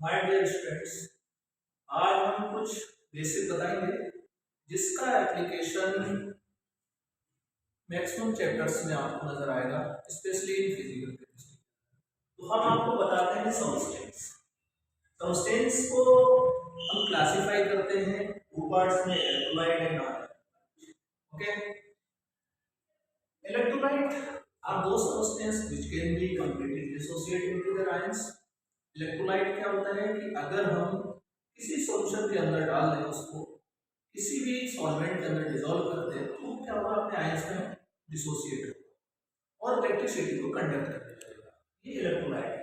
My dear students, आज हम कुछ बेसिक बताएंगे जिसका एप्लीकेशन मैक्सिमम चैप्टर्स में आपको नजर आएगा, स्पेशली इन फिजिकल केमिस्ट्री। तो हम आपको बताते हैं सबस्टेंस। सबस्टेंस को हम क्लासिफाई करते हैं टू पार्ट्स में, electrolyte and non electrolyte. Okay, electrolyte are those substance which can be completely dissociate into their ions. Electrolyte क्या होता है कि अगर हम किसी सॉल्यूशन के अंदर डाल दें, उसको किसी भी सॉल्वेंट के अंदर डिसॉल्व करते हैं, तो क्या होगा, अपने आयंस में डिसोसिएट होगा और इलेक्ट्रिसिटी को कंडक्ट करने लगेगा। ये इलेक्ट्रोलाइट है।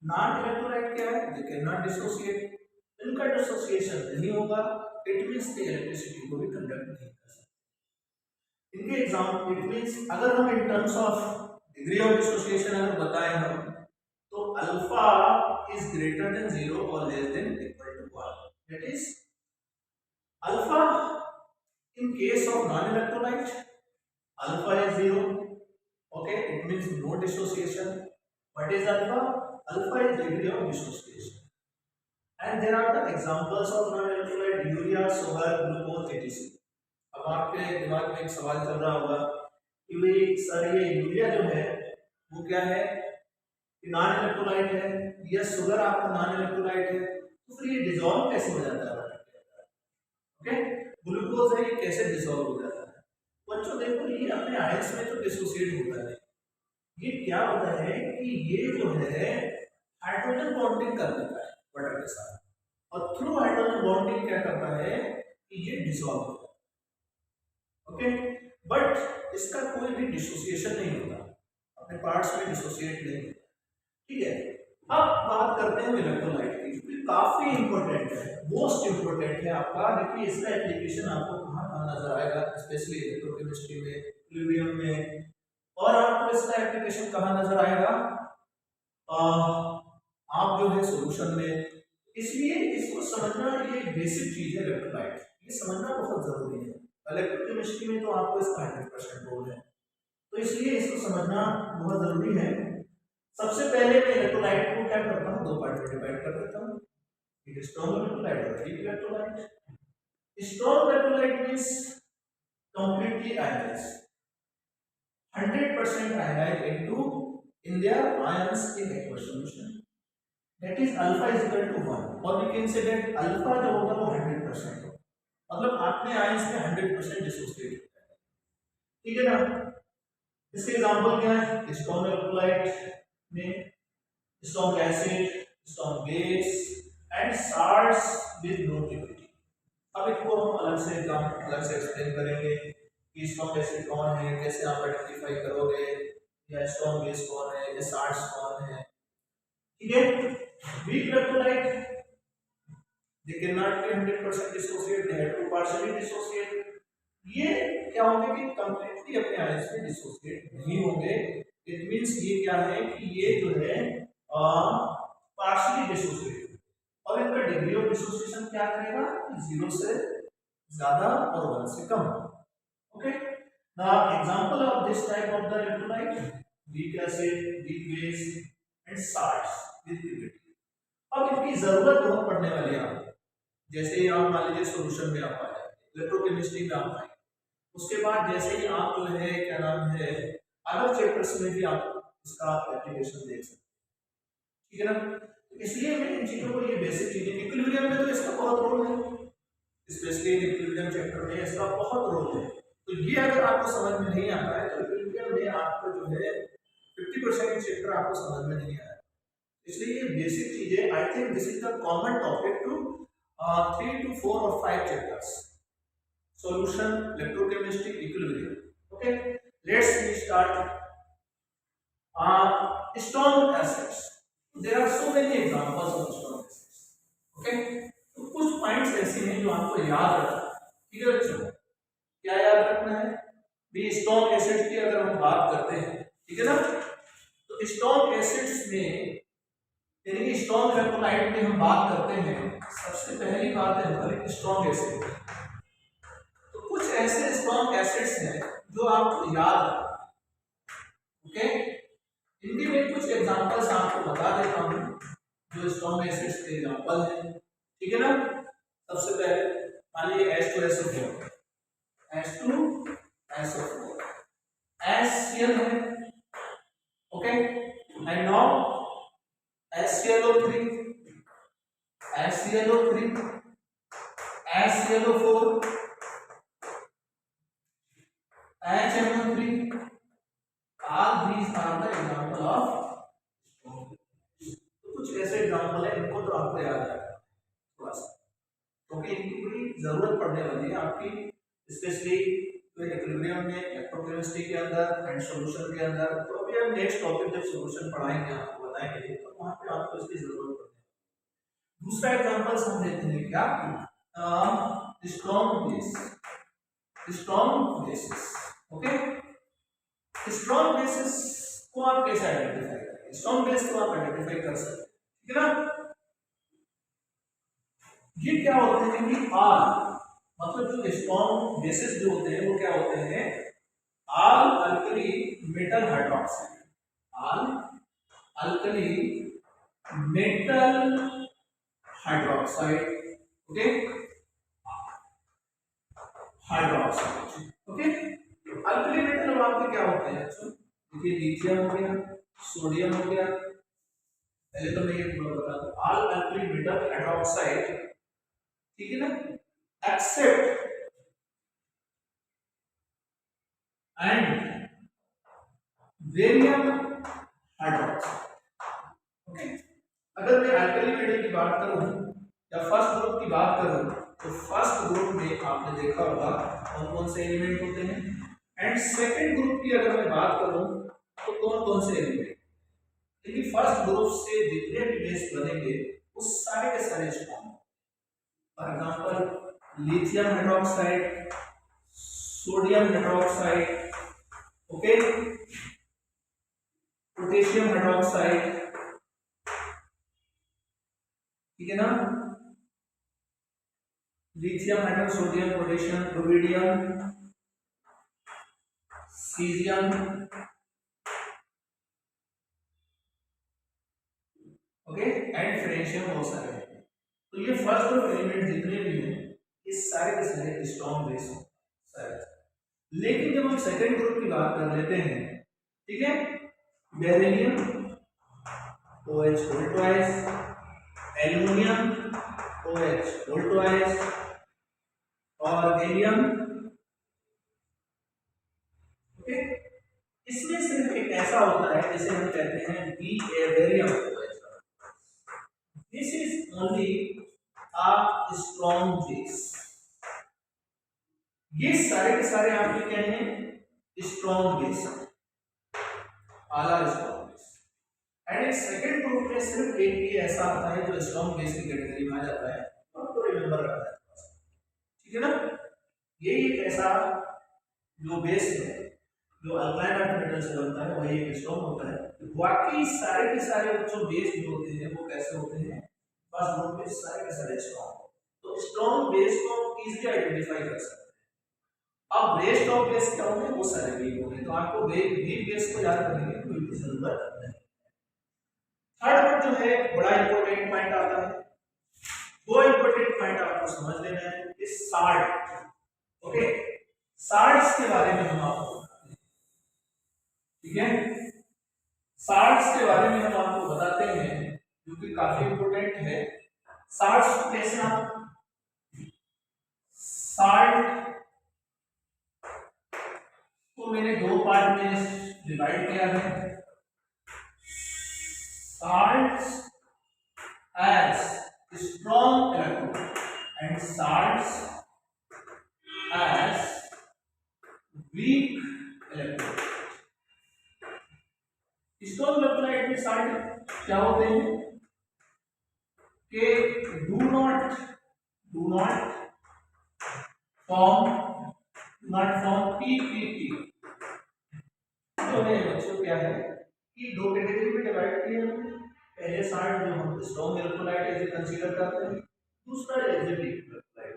नॉन इलेक्ट्रोलाइट क्या है? दे कैन नॉट डिसोसिएट। इनका डिसोसिएशन नहीं होगा, इट मींस के इलेक्ट्रिसिटी को भी कंडक्ट नहीं कर सकते। इनके एग्जांपल, इट मींस अगर हम in terms of degree of dissociation अगर बताएं हम, तो alpha is greater than 0 or less than equal to 1. That is, alpha in case of non-electrolyte, alpha is 0. Okay, it means no dissociation. What is alpha? Alpha is degree of dissociation. And there are the examples of non-electrolyte: urea, sugar, glucose, etc. अब आपके दिमाग में एक सवाल चल रहा होगा कि भाई सर, ये यूरिया जो है वो क्या है? नॉन इलेक्ट्रोलाइट है, या शुगर आपका नॉन इलेक्ट्रोलाइट है, तो फिर ये डिसॉल्व कैसे हो जाता है वाटर के अंदर? ओके, ग्लूकोज है, ये कैसे डिसॉल्व हो जाता है? बच्चों देखो, ये अपने आयंस में तो डिसोसिएट होता है। ये क्या होता है कि ये जो है हाइड्रोजन बॉन्डिंग कर देता है वाटर के साथ, और थ्रू हाइड्रोजन बॉन्डिंग क्या करता है कि ये डिसॉल्व होता है। ओके, बट इसका कोई भी डिसोसिएशन नहीं होता, अपने पार्ट्स में डिसोसिएट नहीं होता। ठीक है, अब बात करते हैं इलेक्ट्रोलाइट की, जो काफी इंपॉर्टेंट है, मोस्ट इंपॉर्टेंट है आपका। देखिए इसका एप्लीकेशन आपको कहाँ कहाँ नजर आएगा, स्पेशली इलेक्ट्रोकेमिस्ट्री में, इक्विलिब्रियम में, और आपको इसका एप्लीकेशन कहाँ नजर आएगा, आप जो है सॉल्यूशन में। इसलिए इसको समझना, ये बेसिक चीज है इलेक्ट्रोलाइट, ये समझना बहुत जरूरी है। इलेक्ट्रोकेमिस्ट्री में तो आपको इसका 100% रोल है, तो इसलिए इसको समझना बहुत जरूरी है। सबसे पहले मैं इलेक्ट्रोलाइट को क्या करता हूँ, दो पार्ट में डिवाइड कर देता हूँ, एक स्ट्रॉन्ग इलेक्ट्रोलाइट और weak electrolyte. Strong electrolyte means completely ionised, 100% ionised into in their ions in aqueous solution, that is alpha is equal to 1, और we can say that alpha जो होगा वो 100% होगा, मतलब अपने आयंस में 100% डिसोसिएट होता है। ठीक है ना? इसके एग्जांपल क्या है? स्ट्रॉन्ग इलेक्ट्रोलाइट में strong acid, strong base and salts with no ट्रिपिटी। अब इसको हम अलग से एक्सप्लेन करेंगे कि स्ट्रॉन्ग एसिड कौन है, कैसे आप आइडेंटिफाई करोगे, या स्ट्रॉन्ग बेस कौन है, या साल्ट्स कौन है। ठीक है, weak electrolyte, they can not be 100% dissociate, they have to partially dissociate. ये क्या होंगे कि कंप्लीटली अपने आयंस में डिसोसिएट नहीं होंगे। इट मींस ये क्या है कि ये जो है पार्शियली डिसोसिएट, और इनका डिग्री ऑफ डिसोसिएशन क्या करेगा, 0 से ज्यादा और 1 से कम। Okay, now example of this type of the electrolyte: weak acid, weak base and salts with purity. अब इनकी जरूरत बहुत पड़ने वाली है आपको, जैसे ही आप मान लीजिए सॉल्यूशन में आप आ जाए, इलेक्ट्रोकेमिस्ट्री में आप आए, उसके बाद जैसे ही आप जो है क्या नाम है अदर चैप्टर्स में भी आप इसका एप्लीकेशन देख सकते हैं। ठीक है ना? तो इसलिए मैं इन चीजों को, ये बेसिक चीजें, इक्विलिब्रियम में तो इसका बहुत रोल है, स्पेशली इक्विलिब्रियम चैप्टर में इसका बहुत रोल है। तो ये अगर आपको समझ में नहीं आता है तो इक्विलिब्रियम में आपको जो है 50% चैप्टर आपको समझ में नहीं आया। इसलिए ये बेसिक चीजें, I think this is the common topic to 3 to 4 or 5 chapters: solution, electrochemistry, equilibrium. Okay, let's start. Strong acids. There are so many examples of strong acids. Okay, तो कुछ पॉइंट्स ऐसे हैं जो आपको याद रखना है। ठीक है बच्चों, क्या याद रखना है? भी स्ट्रॉन्ग एसिड्स की अगर हम बात करते हैं, ठीक है ना, तो स्ट्रॉन्ग एसिड्स में, यानी कि स्ट्रॉन्ग इलेक्ट्रोलाइट में हम बात करते हैं, सबसे पहली बात है हमारी स्ट्रॉन्ग एसिड। तो कुछ ऐसे स्ट्रॉन्ग एसिड्स हैं जो आपको याद रखना। ओके, इनके मैं कुछ एग्जांपल्स आपको बता देता हूं। जो स्ट्रॉन्ग एसिड्स के एग्जांपल हैं, ठीक है ना। सबसे पहले मान लीजिए H2SO4, H2SO4 HCl है, okay, and now HClO3, HClO3, HClO4, HNO3, all these are the example of strong. तो कुछ ऐसे एग्जांपल है, इनको तो आपको याद रखना थोड़ा सा, क्योंकि इनकी बड़ी जरूरत पड़ने वाली है आपकी, स्पेशली इक्विलिब्रियम में, इलेक्ट्रोकेमिस्ट्री के अंदर एंड सॉल्यूशन के अंदर। तो अभी हम नेक्स्ट टॉपिक जब सॉल्यूशन पढ़ाएंगे आपको बताएंगे, तो वहां पे आपको इसकी जरूरत पड़ेगी। दूसरा एग्जांपल हम लेते हैं क्या, strong base, strong bases, okay. Strong bases को आप कैसे आइडेंटिफाई करेंगे, स्ट्रॉन्ग बेस को आप आइडेंटिफाई कर सकते हैं, ठीक है ना। ये क्या होते हैं कि आल, मतलब जो स्ट्रॉन्ग बेसिस जो होते हैं वो क्या होते हैं, all alkali metal hydroxide, all alkali metal hydroxide, okay, hydroxide, okay. Alkali metal आपके क्या होते हैं, देखिए लिथियम हो गया, सोडियम हो गया, पहले तो मैं ये बता दूं, ऑल अल्कली मेटल हाइड्रोक्साइड, ठीक है ना, except and barium hydroxide, okay. अगर मैं अल्कली मेटल की बात करूं या फर्स्ट ग्रुप की बात करूं, तो फर्स्ट ग्रुप में आपने देखा होगा कौन कौन से एलिमेंट होते हैं, एंड सेकंड ग्रुप की अगर मैं बात करूं तो कौन कौन से एलिमेंट, क्योंकि फर्स्ट ग्रुप से जितने भी बेस बनेंगे वो सारे के सारे strong, for example lithium hydroxide, sodium hydroxide, okay, potassium hydroxide, ठीक है ना, lithium hydro, sodium, potassium, rubidium, caesium, okay, and francium, बहुत सारे हैं। तो ये फर्स्ट ग्रुप एलिमेंट जितने भी हैं ये सारे के सारे स्ट्रॉन्ग बेस हैं सारे। लेकिन जब हम सेकंड ग्रुप की बात कर लेते हैं, ठीक है, beryllium OH whole twice, aluminium OH whole twice, और गैलियम, ओके। इसमें सिर्फ एक ऐसा होता है जिसे हम कहते हैं barium, this is only a strong base. ये सारे के सारे आपके क्या हैं, स्ट्रॉन्ग बेस, आला स्ट्रॉन्ग बेस। एंड एक सेकंड ग्रुप में सिर्फ एक ही ऐसा आता है जो स्ट्रॉन्ग बेस की कैटेगरी में आ जाता है, आपको रिमेंबर रखना है, ठीक है ना। ये एक ऐसा जो बेस है जो अल्काइन अर्थ मेटल से बनता है, वही एक स्ट्रॉन्ग होता है। बाकी सारे के सारे जो बेस जो होते हैं वो कैसे होते हैं, फर्स्ट ग्रुप में सारे के सारे स्ट्रॉन्ग। तो स्ट्रॉन्ग बेस को इजीली आइडेंटिफाई कर सकते हैं। अब रेस्ट ऑफ बेस क्या होंगे, वो सारे वीक होंगे, तो आपको वीक बेस को याद करने की कोई जरूरत नहीं। थर्ड पॉइंट जो है बड़ा इंपॉर्टेंट पॉइंट आता है, वो इंपॉर्टेंट पॉइंट आपको समझ लेना है, इस साल्ट, ओके, साल्ट्स के बारे में हम आपको बताते हैं, ठीक है, साल्ट्स के बारे में हम आपको बताते हैं जो कि काफी इंपॉर्टेंट है। साल्ट्स कैसे, आप साल्ट को मैंने दो पार्ट में डिवाइड किया है, salts as strong electrolyte and salts as weak electrolyte। Strong electrolyte में साल्ट क्या होते हैं कि डू नॉट फॉर्म पीपीपी, जो है बच्चों क्या है कि दो कैटेगरी में डिवाइड किए हैं। पहले साल्ट जो हम स्ट्रॉन्ग इलेक्ट्रोलाइट एज कंसीडर करते हैं, दूसरा एज वीक इलेक्ट्रोलाइट।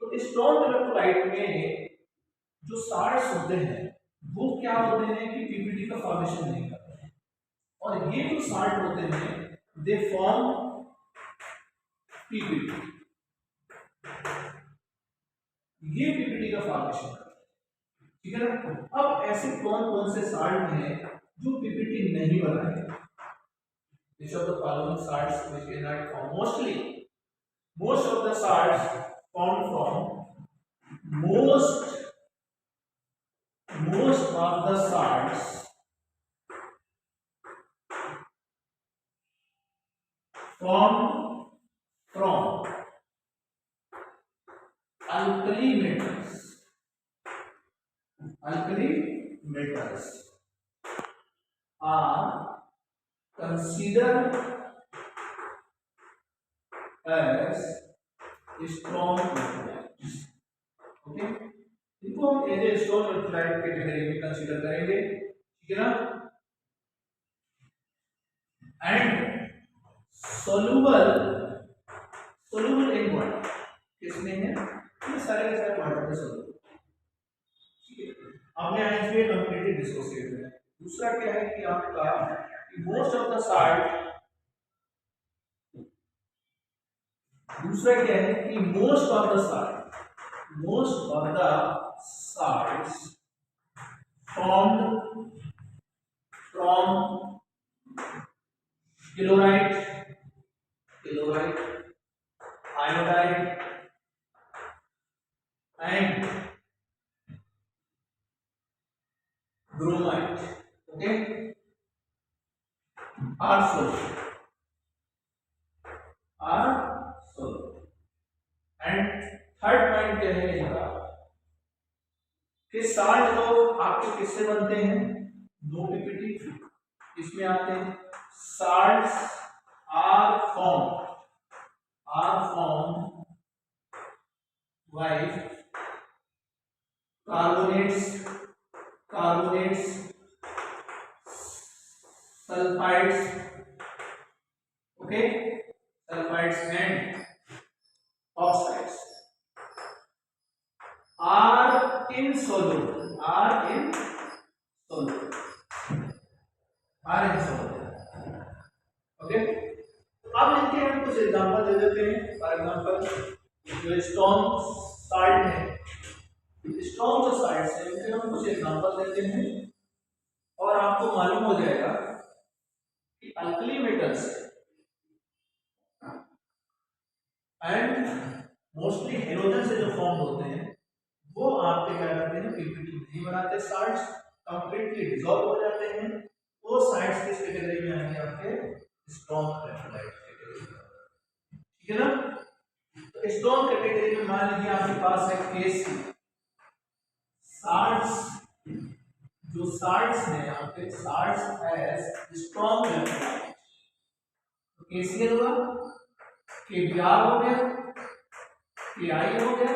तो स्ट्रॉन्ग इलेक्ट्रोलाइट में जो साल्ट्स होते हैं वो क्या होते हैं कि पीपीटी का फॉर्मेशन नहीं करते हैं, और ये जो साल्ट होते हैं दे फॉर्म पीपीटी, ये पीपीटी का फॉर्मेशन करते हैं, ठीक है ना। अब ऐसे कौन कौन से साल्ट हैं जो पीपीटी नहीं बनाएंगे? Which of the following salts which cannot form? Most of the salts formed from most of the salts formed from alkali metals. Alkali metals are considered as strong electrolytes. Okay, इनको हम as a strong electrolyte category में consider करेंगे, ठीक है ना। And soluble in water, किसमें है? ये सारे के सारे वाटर में सोलुबल, ठीक है। आपने आइंस में कंप्लीटली डिसोसिएट है। दूसरा क्या है कि आपका मोस्ट ऑफ द साल्ट, दूसरा क्या है कि most of the salts formed from chloride, iodide and bromide, okay, are soluble. And third point क्या है इनका कि साल्ट तो आपके किससे बनते हैं? नो पीपीटी, इसमें आते हैं salts are form by carbonates sulphides, okay, sulphides and oxides are insoluble. Okay, अब इनके हम कुछ एग्जांपल दे देते हैं। फॉर एग्जांपल जो स्ट्रॉन्ग साल्ट है, स्ट्रॉन्ग जो साल्ट्स है उनके हम कुछ एग्जांपल देते हैं और आपको मालूम हो जाएगा कि alkali metals and mostly halogen से जो फॉर्म होते हैं वो आपके क्या करते हैं? पीपीटी नहीं बनाते, साल्ट्स कंप्लीटली डिसॉल्व हो जाते हैं। वो साल्ट्स किस कैटेगरी में आएंगे? आपके स्ट्रॉन्ग इलेक्ट्रोलाइट कैटेगरी में, ठीक है ना। तो स्ट्रॉन्ग कैटेगरी में मान लीजिए आपके पास है केसी साल्ट्स, जो साल्ट्स हैं आपके साल्ट्स एज स्ट्रॉन्ग इलेक्ट्रोलाइट, तो केसीएल होगा, KBr हो गया, KI हो गया,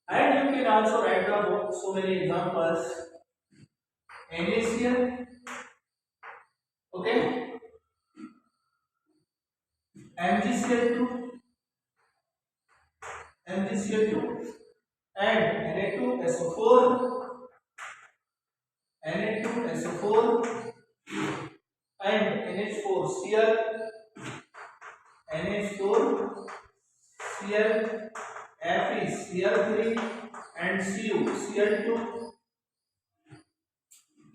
and you can also write down so many examples. NaCl, okay, MgCl2 and Na2SO4 and NH4Cl, FeCl3 and CuCl2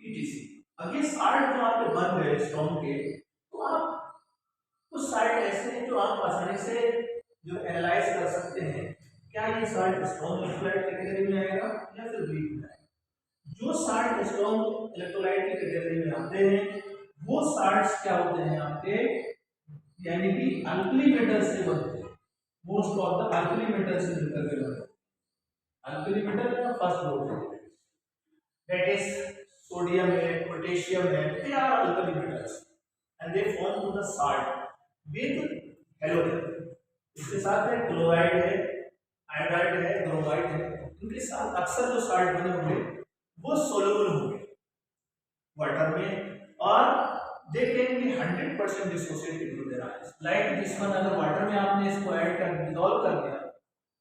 etc. अब ये साल्ट जो आपके बन गए स्ट्रॉन्ग के, तो आप कुछ साल्ट ऐसे हैं जो आप आसानी से जो एनालाइज कर सकते हैं, क्या ये साल्ट स्ट्रॉन्ग इलेक्ट्रोलाइट कैटेगरी में आएगा या फिर वीक में आएगा। जो साल्ट स्ट्रॉन्ग इलेक्ट्रोलाइट की कैटेगरी में आते हैं वो साल्ट्स क्या होते हैं आपके, यानी कि अल्कली मेटल से बनते हैं। Most of the alkali metal से मिलकर के बनते हैं। अल्कली मेटल का first group that is sodium है, पोटेशियम है, they are alkali metals and they form to the salt with halogen. इसके साथ में क्लोराइड है, आयोडाइड है, ब्रोमाइड है, इनके साथ अक्सर जो साल्ट बने होंगे वो सोलुबल होंगे वाटर में और they can be 100% dissociated into their ions. Like this one, अगर वाटर में आपने इसको ऐड कर डिसॉल्व कर दिया,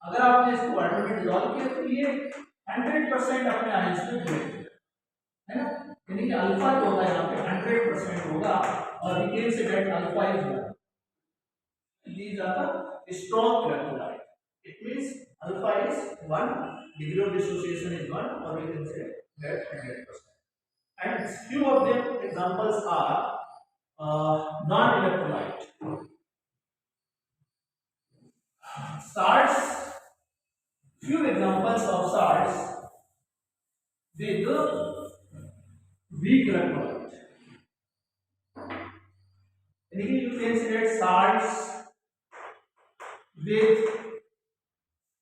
अगर आपने इसको वाटर में डिसॉल्व किया तो ये 100% अपने आयंस में ब्रेक है ना। यानी कि अल्फा जो होगा यहाँ पे 100% होगा और we can say that alpha is 1. These are the strong electrolyte. It means alpha is 1, degree of dissociation is 1, or we can say that 100%. And few of them examples are non-electrolyte. Salts, few examples of salts with weak electrolyte. And you can say that salts with,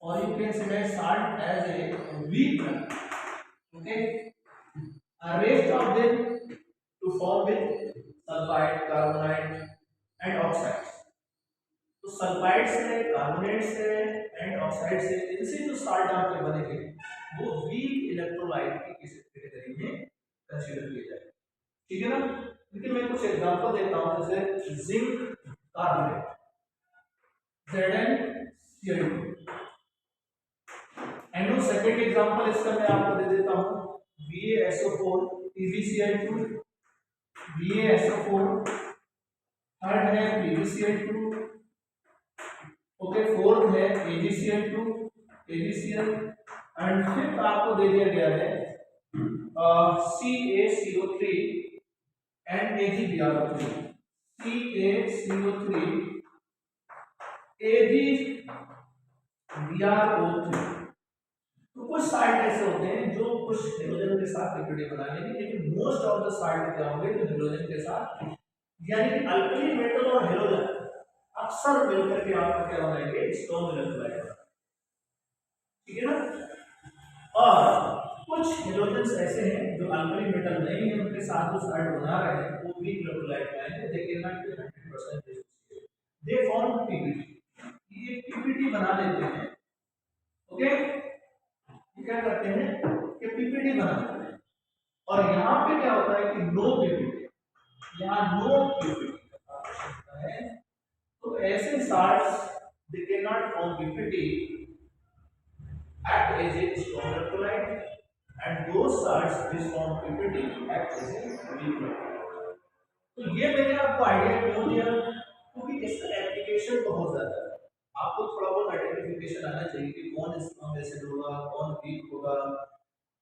or you can say that salt as a weak electrolyte. Okay. Rest of them to form with sulfide, carbonate and oxides. तो sulphide से, carbonate से and oxide से, इनसे जो salt आपके बनेंगे वो weak electrolyte की किसी कैटेगरी में कंसीडर किए जाएंगे. ठीक है ना. देखिए मैं कुछ एग्जांपल देता हूं, जैसे zinc carbonate ZnCl2. And second example इसका मैं आपको दे देता हूं, VaSO4 PbCl2, VaSO4. थर्ड है PbCl2. ओके, फोर्थ है AgCl2, AgCl. एंड फिफ्थ आपको दे दिया गया है CaCO3 and AgBrO3. CaCO3 AgBrO3. तो कुछ साल्ट ऐसे होते हैं जो कुछ हेलोजन के साथ लिक्विड बना लेंगे, लेकिन मोस्ट ऑफ द साल्ट क्या होंगे जो हेलोजन के साथ, यानी कि अल्कली मेटल और हेलोजन अक्सर मिलकर के आपको क्या बनाएंगे, स्ट्रॉन्ग इलेक्ट्रोलाइट. ठीक है ना. और कुछ हेलोजेंस ऐसे हैं जो अल्कली मेटल नहीं है, उनके साथ जो साल्ट बना रहे हैं वो वीक इलेक्ट्रोलाइट बनाएंगे. दे can not be 100% associated. They form PPT. ये पीपीटी बना लेते हैं. ओके, ये क्या करते हैं कि पीपीटी बना लेते हैं. और यहाँ पे क्या होता है कि नो पीपीटी, यहाँ नो पीपीटी है. तो ऐसे salts they cannot form PPT, act as a strong electrolyte, and those salts which form PPT act as a weak electrolyte. तो ये मैंने आपको आइडिया क्यों दिया, क्योंकि इसका एप्लीकेशन बहुत ज्यादा है. आपको थोड़ा बहुत आइडेंटिफिकेशन आना चाहिए कि कौन स्ट्रॉन्ग एसिड होगा, कौन वीक होगा,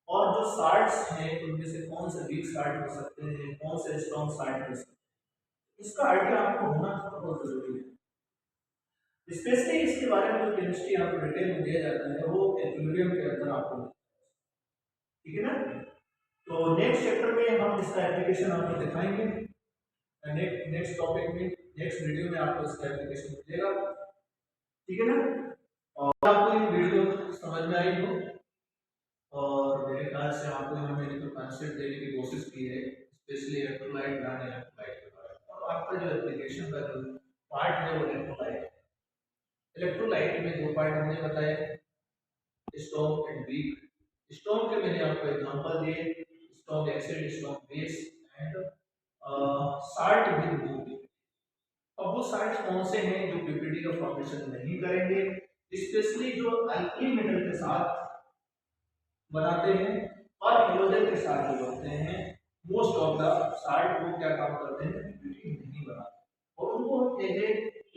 और जो साल्ट्स हैं उनमें से कौन से वीक साल्ट हो सकते हैं, कौन से स्ट्रॉन्ग साल्ट हो सकते हैं. इसका आइडिया आपको होना बहुत जरूरी है. स्पेशली इसके बारे में जो केमिस्ट्री आपको डिटेल में दिया जाता है वो एक्वेरियम के अंदर आपको. ठीक है ना. तो नेक्स्ट चैप्टर में हम इसका एप्लीकेशन आपको दिखाएंगे. नेक्स्ट टॉपिक में, नेक्स्ट वीडियो में आपको इसका एप्लीकेशन मिलेगा. ठीक है ना. और आपको ये वीडियो समझ में आई हो, और मेरे ख्याल से आपको मैंने जो कॉन्सेप्ट देने की कोशिश की है स्पेशली इलेक्ट्रोलाइट, नॉन इलेक्ट्रोलाइट के बारे में, और आपका जो एप्लीकेशन का जो पार्ट है वो इलेक्ट्रोलाइट. इलेक्ट्रोलाइट में दो पार्ट हमने बताए, स्ट्रॉन्ग एंड वीक. स्ट्रॉन्ग के मैंने आपको एग्जांपल दिए, strong acid, strong base and salt with group. अब वो साल्ट कौन से हैं जो पीपीटी का फॉर्मेशन नहीं करेंगे, स्पेशली जो अल्कली मेटल के साथ बनाते हैं और हेलोजन के साथ जो होते हैं. मोस्ट ऑफ द साल्ट वो क्या काम करते हैं, पीपीटी नहीं बनाते, और उनको एज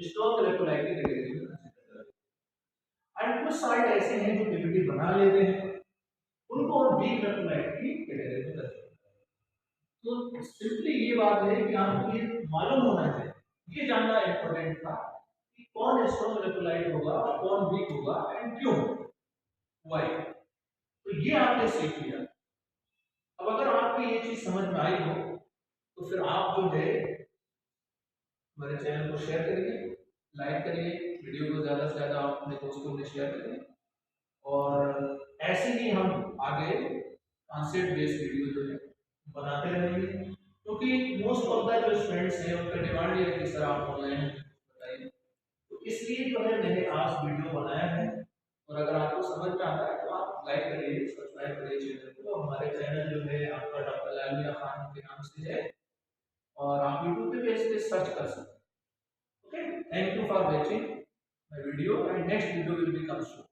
स्ट्रॉन्ग इलेक्ट्रोलाइट की कैटेगरी में कंसीडर करते हैं. एंड कुछ साल्ट ऐसे हैं जो पीपीटी बना लेते हैं, उनको हम वीक इलेक्ट्रोलाइट की कैटेगरी में कंसीडर करते हैं. तो सिंपली ये बात है कि आपको ये मालूम होना है, ये जानना इंपॉर्टेंट था कि कौन स्ट्रॉन्ग इलेक्ट्रोलाइट होगा, कौन वीक होगा एंड क्यों, व्हाई. तो ये आपने सीख लिया. अब अगर आपको ये चीज समझ में आई हो तो फिर आप जो है हमारे चैनल को शेयर करिए, लाइक करिए, वीडियो को ज़्यादा से ज़्यादा अपने दोस्तों में शेयर करिए, और ऐसे ही हम आगे कॉन्सेप्ट बेस्ड वीडियो जो है बनाते रहेंगे. क्योंकि मोस्ट ऑफ द जो स्टूडेंट्स हैं उनका डिमांड ये है कि सर आप ऑनलाइन बताइए. तो इसलिए जो है मैंने आज वीडियो बनाया है, और अगर आपको समझ में आता है तो आप लाइक करिए, सब्सक्राइब करिए चैनल को. हमारे चैनल जो है आपका डॉक्टर लाल मियां खान के नाम से है, और आप यूट्यूब पे भी इस सर्च कर सकते हैं. Okay, thank you for watching my video, and next video will be come soon.